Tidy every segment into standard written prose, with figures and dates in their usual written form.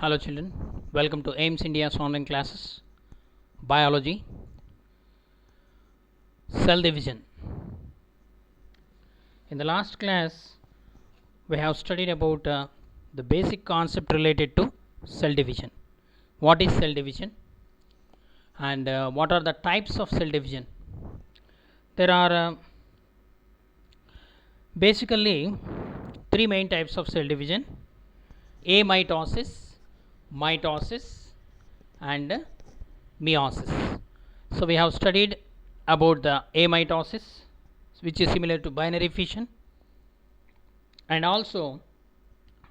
Hello children, welcome to AIMS India's online classes, Biology, Cell Division. In the last class, we have studied about the basic concept related to cell division. What is cell division and what are the types of cell division? There are basically three main types of cell division: amitosis, mitosis and meiosis. So we have studied about the amitosis, which is similar to binary fission, and also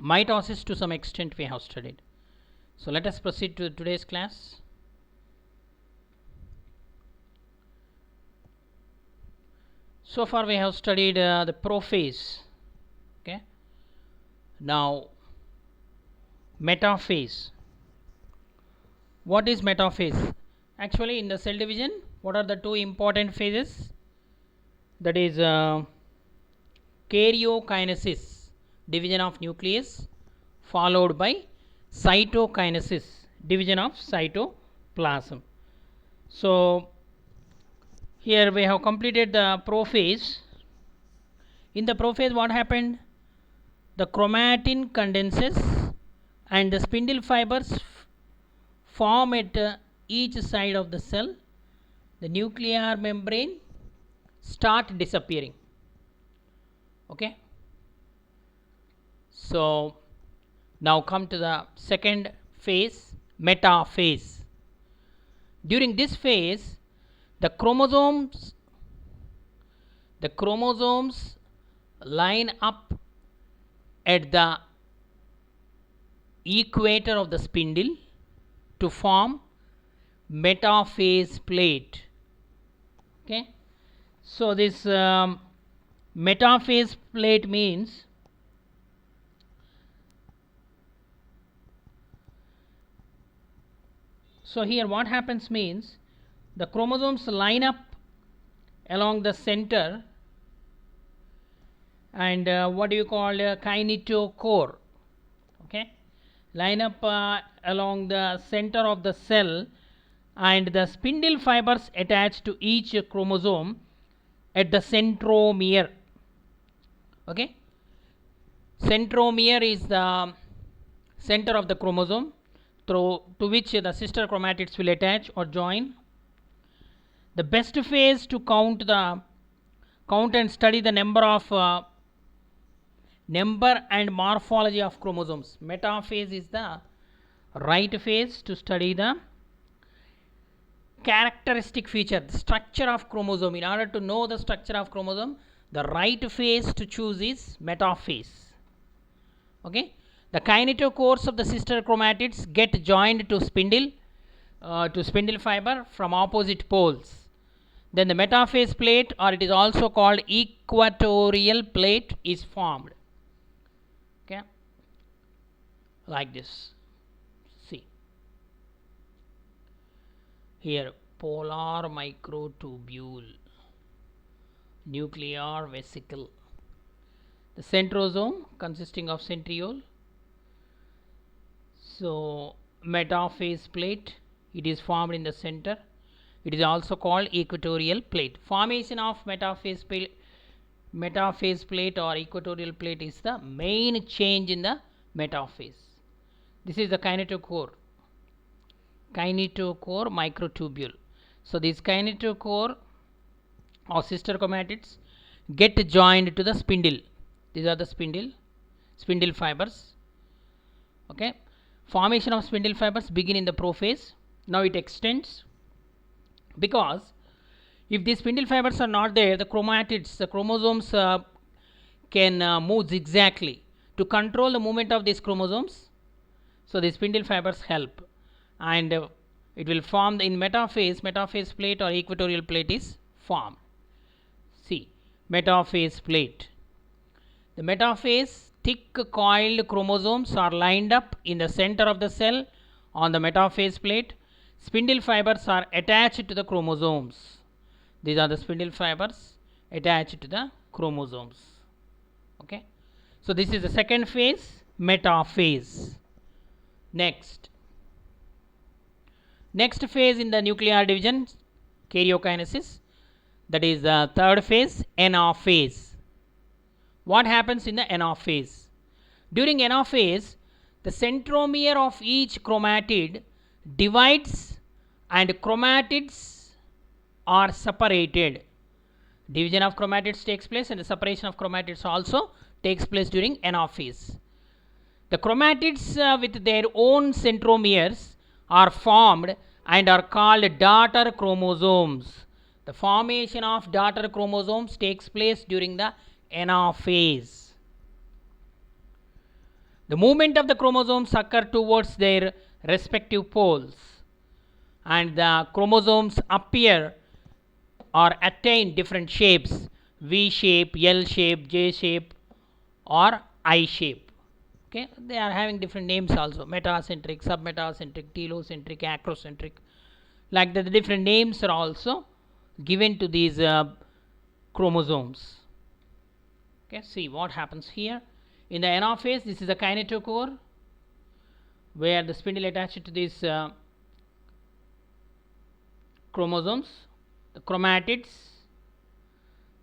mitosis to some extent we have studied. So let us proceed to today's class. So far we have studied the prophase. Okay. Now metaphase. What is metaphase? Actually, in the cell division, what are the two important phases? That is karyokinesis, division of nucleus, followed by cytokinesis, division of cytoplasm. So here we have completed the prophase. In the prophase, what happened? The chromatin condenses and the spindle fibers form at each side of the cell. The nuclear membrane start disappearing. Okay. So now come to the second phase, metaphase. During this phase, the chromosomes line up at the equator of the spindle to form metaphase plate. Okay. So this metaphase plate means so here what happens means the chromosomes line up along the center and what do you call a kinetochore. Okay, line up along the center of the cell, and the spindle fibers attach to each chromosome at the centromere. Okay, centromere is the center of the chromosome to which the sister chromatids will attach or join. The best phase to count and study the number and morphology of chromosomes. Metaphase is the right phase to study the characteristic feature, the structure of chromosome. In order to know the structure of chromosome, the right phase to choose is metaphase. Okay, the kinetochores of the sister chromatids get joined to spindle fiber from opposite poles. Then the metaphase plate, or it is also called equatorial plate, is formed. Okay, like this. See here, polar microtubule, nuclear vesicle, the centrosome consisting of centriole. So metaphase plate, it is formed in the center. It is also called equatorial plate. Formation of metaphase plate or equatorial plate is the main change in the metaphase. This is the kinetochore microtubule. So this kinetochore or sister chromatids get joined to the spindle. These are the spindle fibers. Okay, formation of spindle fibers begin in the prophase. Now it extends, because if these spindle fibers are not there, the chromosomes can move zigzagly. To control the movement of these chromosomes, so the spindle fibers help, and it will form in metaphase plate or equatorial plate is formed. See, metaphase plate. The metaphase thick coiled chromosomes are lined up in the center of the cell on the metaphase plate. Spindle fibers are attached to the chromosomes. These are the spindle fibers attached to the chromosomes. Okay, so this is the second phase, metaphase. Next phase in the nuclear division, karyokinesis, that is the third phase, anaphase. What happens in the anaphase? During anaphase, the centromere of each chromatid divides and chromatids are separated. Division of chromatids takes place and the separation of chromatids also takes place during anaphase. The chromatids with their own centromeres are formed and are called daughter chromosomes. The formation of daughter chromosomes takes place during the anaphase. The movement of the chromosomes occur towards their respective poles, and the chromosomes appear or attain different shapes: V shape, L shape, J shape, or I shape. Okay, they are having different names also: metacentric, submetacentric, telocentric, acrocentric. Like that, the different names are also given to these chromosomes. Okay, see what happens here. In the anaphase, this is the kinetochore, where the spindle attached to these chromosomes, the chromatids,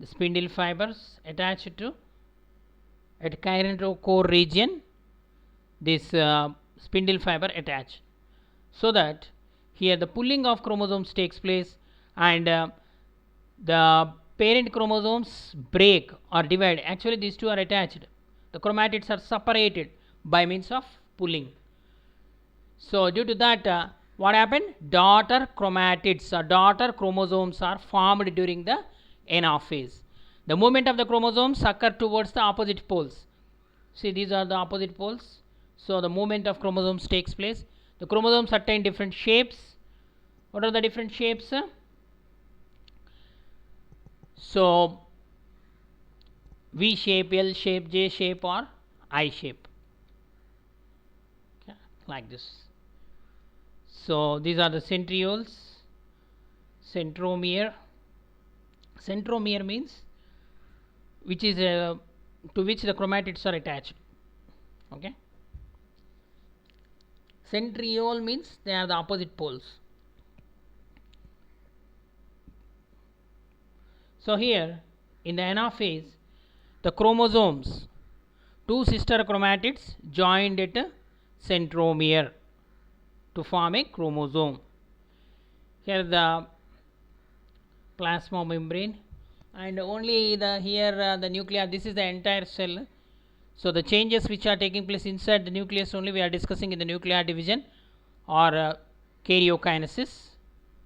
the spindle fibers attached to at kinetochore region, this spindle fiber attached, so that here the pulling of chromosomes takes place and the parent chromosomes break or divide. Actually, these two are attached. The chromatids are separated by means of pulling. So due to that, what happened? Daughter chromatids or daughter chromosomes are formed during the anaphase. The movement of the chromosomes occur towards the opposite poles. See, these are the opposite poles. So the movement of chromosomes takes place. The chromosomes attain different shapes. What are the different shapes? So V shape, L shape, J shape, or I shape. Okay, like this. So these are the centrioles, centromere. Centromere means which is to which the chromatids are attached. Okay. Centriole means they are the opposite poles. So here in the anaphase, the chromosomes, two sister chromatids joined at a centromere to form a chromosome. Here the plasma membrane, and only the here the nucleus. This is the entire cell. So the changes which are taking place inside the nucleus only we are discussing in the nuclear division or karyokinesis.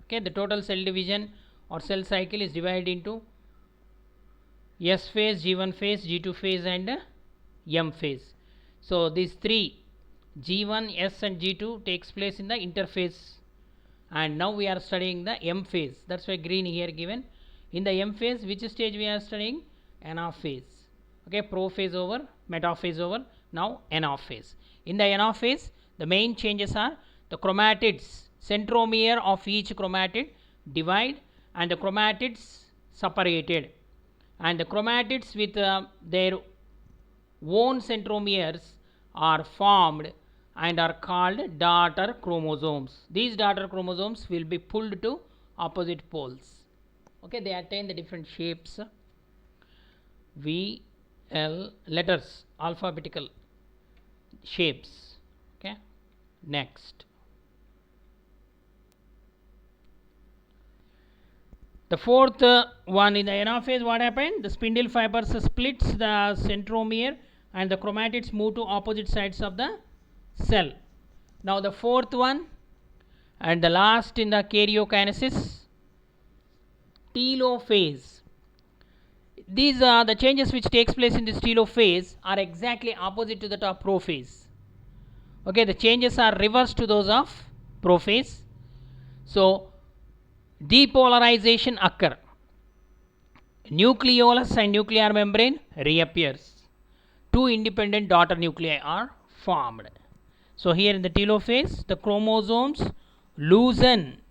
Okay, the total cell division or cell cycle is divided into S phase, G1 phase, G2 phase, and M phase. So these three, G1, S, and G2 takes place in the interphase, and now we are studying the M phase. That's why green here given. In the M phase, which stage we are studying? Anaphase. Okay, prophase over, metaphase over, now anaphase. In the anaphase, the main changes are the chromatids, centromere of each chromatid divide and the chromatids separated, and the chromatids with their own centromeres are formed and are called daughter chromosomes. These daughter chromosomes will be pulled to opposite poles. Okay, they attain the different shapes. V, L, letters, alphabetical shapes. Okay, next. The fourth one in the anaphase, what happened? The spindle fibers splits the centromere and the chromatids move to opposite sides of the cell. Now the fourth one and the last in the karyokinesis, telophase. These are the changes which takes place in this telophase are exactly opposite to that of prophase. Okay, the changes are reverse to those of prophase. So depolarization occur. Nucleolus and nuclear membrane reappears. Two independent daughter nuclei are formed. So here in the telophase, the chromosomes loosen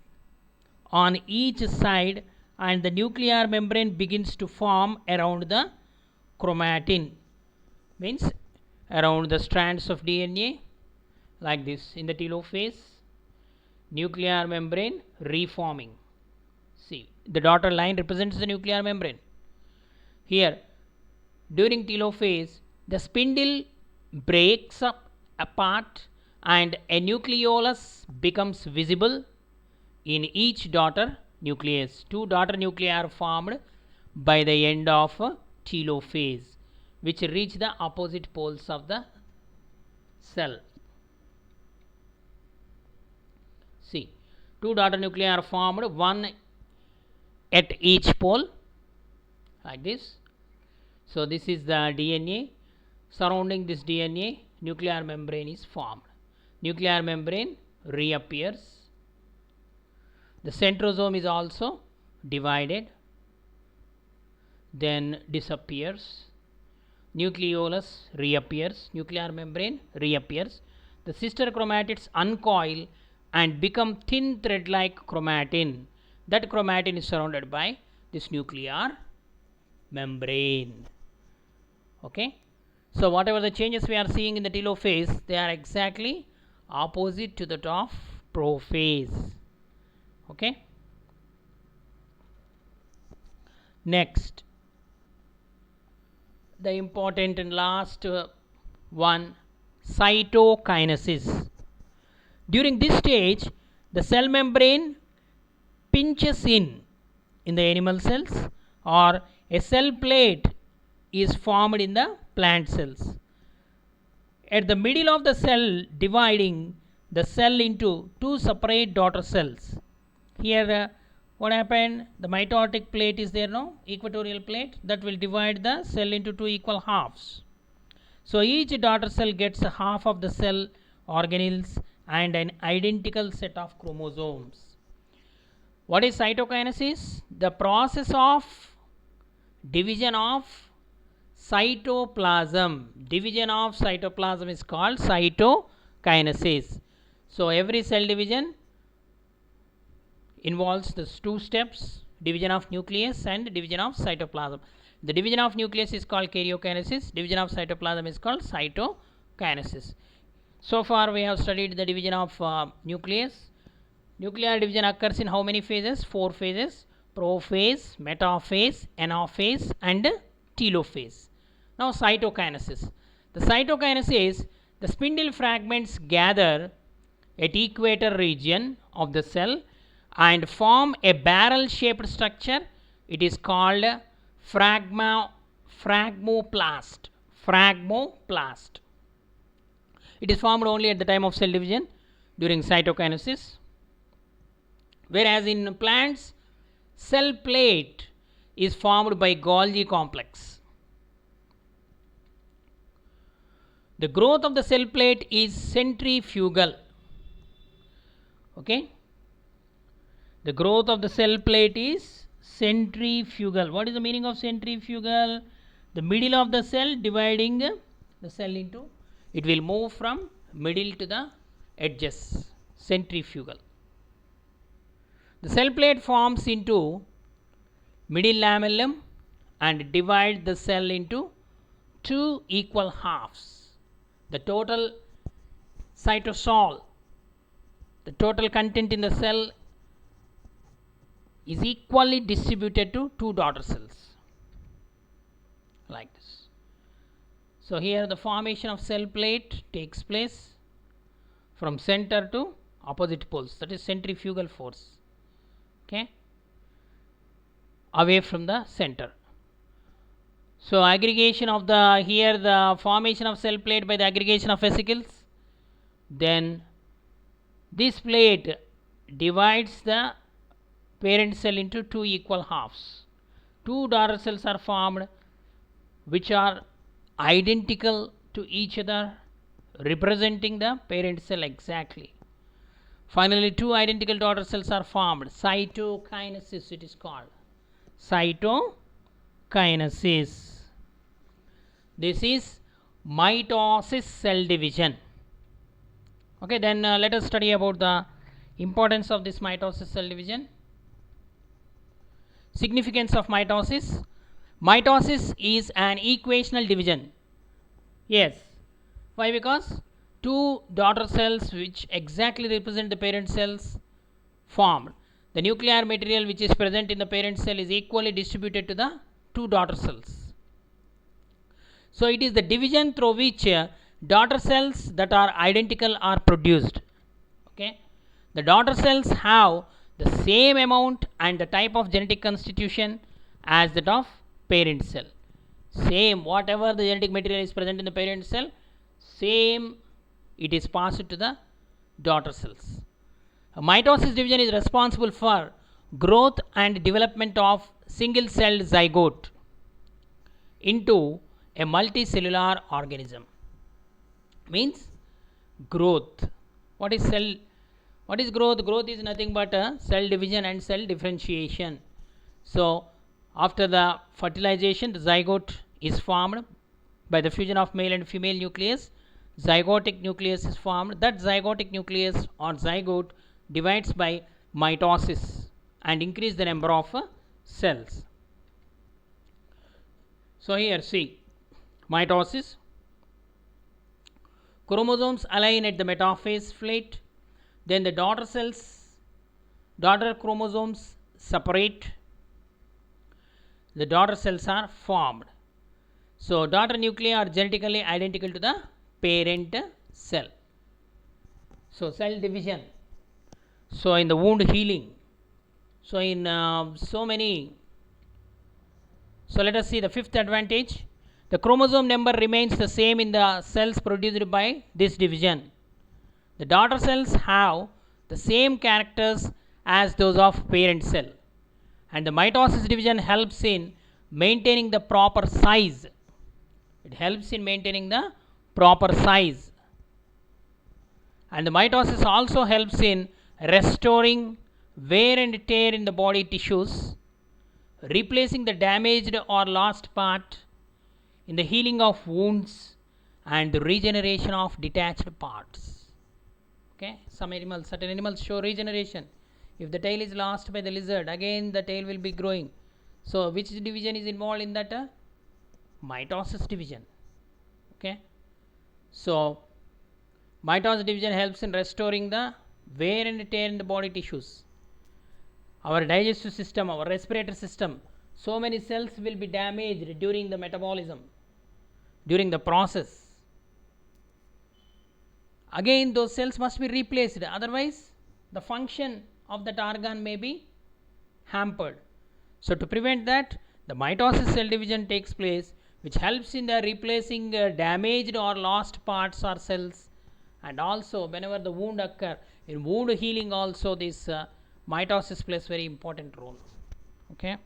on each side and the nuclear membrane begins to form around the chromatin, means around the strands of DNA, like this. In the telophase, nuclear membrane reforming. See, the dotted line represents the nuclear membrane. Here, during telophase, the spindle breaks up apart and a nucleolus becomes visible in each daughter nucleus. Two daughter nuclei are formed by the end of telophase, which reach the opposite poles of the cell. See, two daughter nuclei are formed, one at each pole, like this. So this is the DNA. Surrounding this DNA, nuclear membrane is formed. Nuclear membrane reappears. The centrosome is also divided, then disappears. Nucleolus reappears. Nuclear membrane reappears. The sister chromatids uncoil and become thin thread-like chromatin. That chromatin is surrounded by this nuclear membrane. Okay. So whatever the changes we are seeing in the telophase, they are exactly opposite to that of prophase. Okay. Next, the important and last one, cytokinesis. During this stage, the cell membrane pinches in the animal cells, or a cell plate is formed in the plant cells. At the middle of the cell, dividing the cell into two separate daughter cells. Here what happened? The mitotic plate is there, no? Equatorial plate that will divide the cell into two equal halves. So each daughter cell gets a half of the cell organelles and an identical set of chromosomes. What is cytokinesis? The process of division of cytoplasm. Division of cytoplasm is called cytokinesis. So every cell division involves the two steps, division of nucleus and division of cytoplasm. The division of nucleus is called karyokinesis. Division of cytoplasm is called cytokinesis. So far we have studied the division of nucleus. Nuclear division occurs in how many phases? 4 phases: prophase, metaphase, anaphase and telophase. Now cytokinesis. The cytokinesis, the spindle fragments gather at equator region of the cell and form a barrel shaped structure. It is called phragmoplast. Phragmoplast. It is formed only at the time of cell division during cytokinesis. Whereas in plants, cell plate is formed by Golgi complex. The growth of the cell plate is centrifugal. Okay. The growth of the cell plate is centrifugal. What is the meaning of centrifugal? The middle of the cell dividing the cell into, it will move from middle to the edges. Centrifugal. The cell plate forms into middle lamellum and divide the cell into two equal halves. The total cytosol, the total content in the cell, is equally distributed to two daughter cells, like this. So here the formation of cell plate takes place from center to opposite poles, that is centrifugal force. Okay, away from the center. So aggregation of the, here the formation of cell plate by the aggregation of vesicles, then this plate divides the parent cell into two equal halves. Two daughter cells are formed which are identical to each other, representing the parent cell exactly. Finally, two identical daughter cells are formed. Cytokinesis it is called. Cytokinesis. This is mitosis cell division. Okay, then let us study about the importance of this mitosis cell division. Significance of mitosis. Mitosis is an equational division. Yes. Why? Because two daughter cells which exactly represent the parent cells formed. The nuclear material which is present in the parent cell is equally distributed to the two daughter cells. So it is the division through which daughter cells that are identical are produced. Okay, the daughter cells have the same amount and the type of genetic constitution as that of parent cell. Same, whatever the genetic material is present in the parent cell, same it is passed to the daughter cells. A mitosis division is responsible for growth and development of single celled zygote into a multicellular organism. Means growth. What is cell? What is growth? Growth is nothing but a cell division and cell differentiation. So after the fertilization, the zygote is formed by the fusion of male and female nucleus. Zygotic nucleus is formed. That zygotic nucleus or zygote divides by mitosis and increase the number of cells. So here see, mitosis, chromosomes align at the metaphase plate, then the daughter cells, daughter chromosomes separate, the daughter cells are formed. So daughter nuclei are genetically identical to the parent cell. So cell division. So in the wound healing, so in so let us see the fifth advantage. The chromosome number remains the same in the cells produced by this division. The daughter cells have the same characters as those of parent cell, and the mitosis division helps in maintaining the proper size. It helps in maintaining the proper size, and the mitosis also helps in restoring wear and tear in the body tissues, replacing the damaged or lost part, in the healing of wounds and the regeneration of detached parts. Okay, certain animals show regeneration. If the tail is lost by the lizard, again the tail will be growing. So which division is involved in that? Mitosis division. Okay, so mitosis division helps in restoring the wear and tear in the body tissues. Our digestive system, our respiratory system, so many cells will be damaged during the metabolism, during the process. Again those cells must be replaced, otherwise the function of that organ may be hampered. So to prevent that, the mitosis cell division takes place, which helps in the replacing damaged or lost parts or cells, and also whenever the wound occur, in wound healing also this mitosis plays very important role. Okay,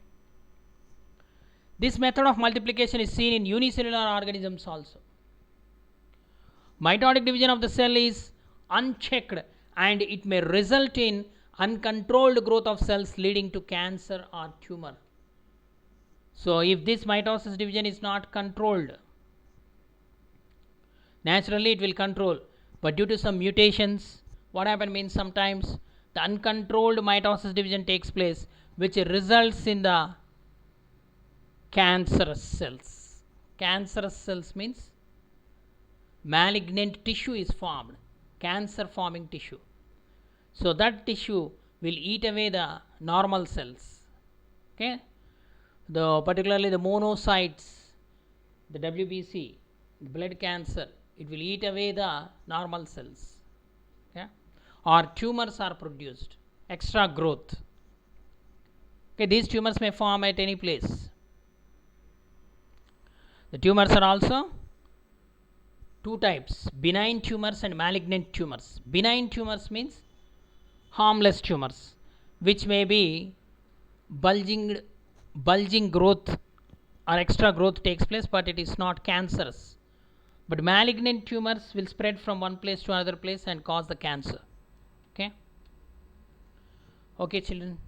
this method of multiplication is seen in unicellular organisms also. Mitotic division of the cell is unchecked and it may result in uncontrolled growth of cells leading to cancer or tumor. So if this mitosis division is not controlled, naturally it will control, but due to some mutations, what happens means sometimes the uncontrolled mitosis division takes place, which results in the cancerous cells. Cancerous cells means malignant tissue is formed, cancer forming tissue. So that tissue will eat away the normal cells. Okay, particularly the monocytes, the WBC, the blood cancer, it will eat away the normal cells. Okay, or tumors are produced, extra growth. Okay, these tumors may form at any place. The tumors are also two types, benign tumors and malignant tumors. Benign tumors means harmless tumors, which may be bulging growth or extra growth takes place, but it is not cancerous. But malignant tumors will spread from one place to another place and cause the cancer. Okay children,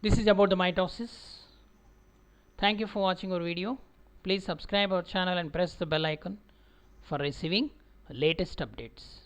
this is about the mitosis. Thank you for watching our video. Please subscribe our channel and press the bell icon for receiving latest updates.